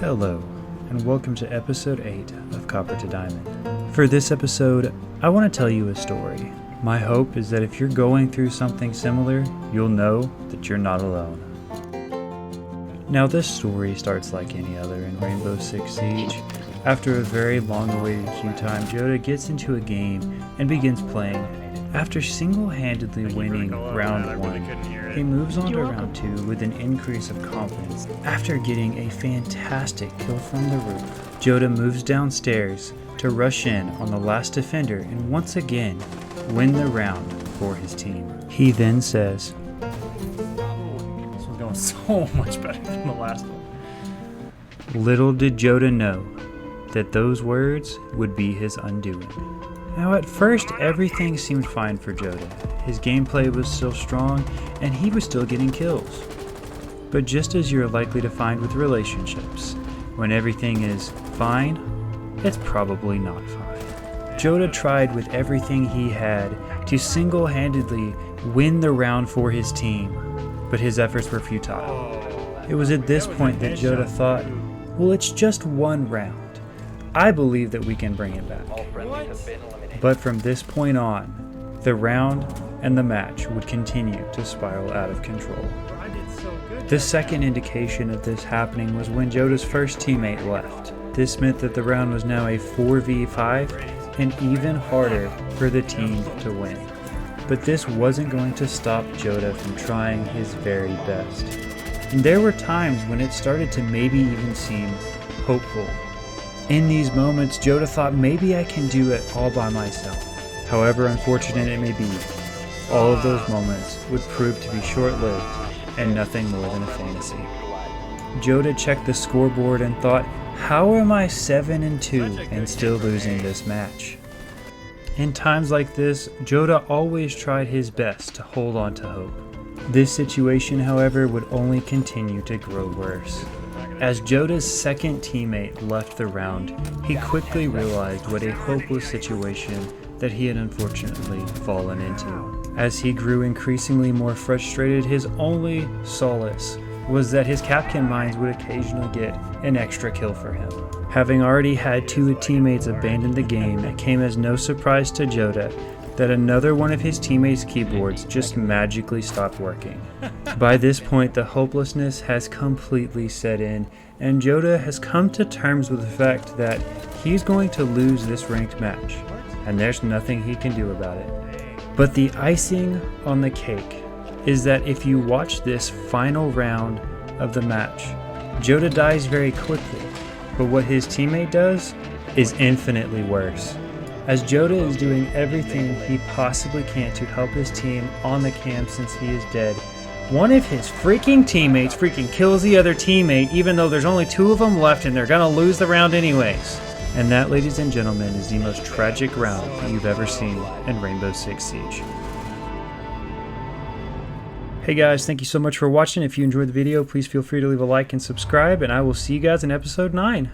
Hello, and welcome to episode 8 of Copper to Diamond. For this episode, I want to tell you a story. My hope is that if you're going through something similar, you'll know that you're not alone. Now this story starts like any other in Rainbow Six Siege. After a very long-awaited queue time, Joda gets into a game and begins playing. After single-handedly winning round 1, he moves on to round 2 with an increase of confidence. After getting a fantastic kill from the roof, Joda moves downstairs to rush in on the last defender and once again win the round for his team. He then says, "This one's going so much better than the last one." Little did Joda know that those words would be his undoing. Now at first everything seemed fine for Joda. His gameplay was still strong and he was still getting kills. But just as you're likely to find with relationships, when everything is fine, it's probably not fine. Joda tried with everything he had to single-handedly win the round for his team, but his efforts were futile. It was at this point that Joda thought, well, it's just one round. I believe that we can bring it back. But from this point on, the round and the match would continue to spiral out of control. The second indication of this happening was when Joda's first teammate left. This meant that the round was now a 4v5 and even harder for the team to win. But this wasn't going to stop Joda from trying his very best. And there were times when it started to maybe even seem hopeful. In these moments, Joda thought maybe I can do it all by myself. However unfortunate it may be, all of those moments would prove to be short-lived and nothing more than a fantasy. Joda checked the scoreboard and thought, how am I 7-2 and still losing this match? In times like this, Joda always tried his best to hold on to hope. This situation, however, would only continue to grow worse. As Joda's second teammate left the round, he quickly realized what a hopeless situation that he had unfortunately fallen into. As he grew increasingly more frustrated, his only solace was that his Capcan mines would occasionally get an extra kill for him. Having already had 2 teammates abandon the game, it came as no surprise to Joda that another one of his teammates' keyboards just magically stopped working. By this point, the hopelessness has completely set in, and Joda has come to terms with the fact that he's going to lose this ranked match, and there's nothing he can do about it. But the icing on the cake is that if you watch this final round of the match, Joda dies very quickly, but what his teammate does is infinitely worse. As Joda is doing everything he possibly can to help his team on the cam since he is dead, one of his freaking teammates freaking kills the other teammate even though there's only 2 of them left and they're gonna lose the round anyways. And that, ladies and gentlemen, is the most tragic round that you've ever seen in Rainbow Six Siege. Hey guys, thank you so much for watching. If you enjoyed the video, please feel free to leave a like and subscribe, and I will see you guys in episode 9.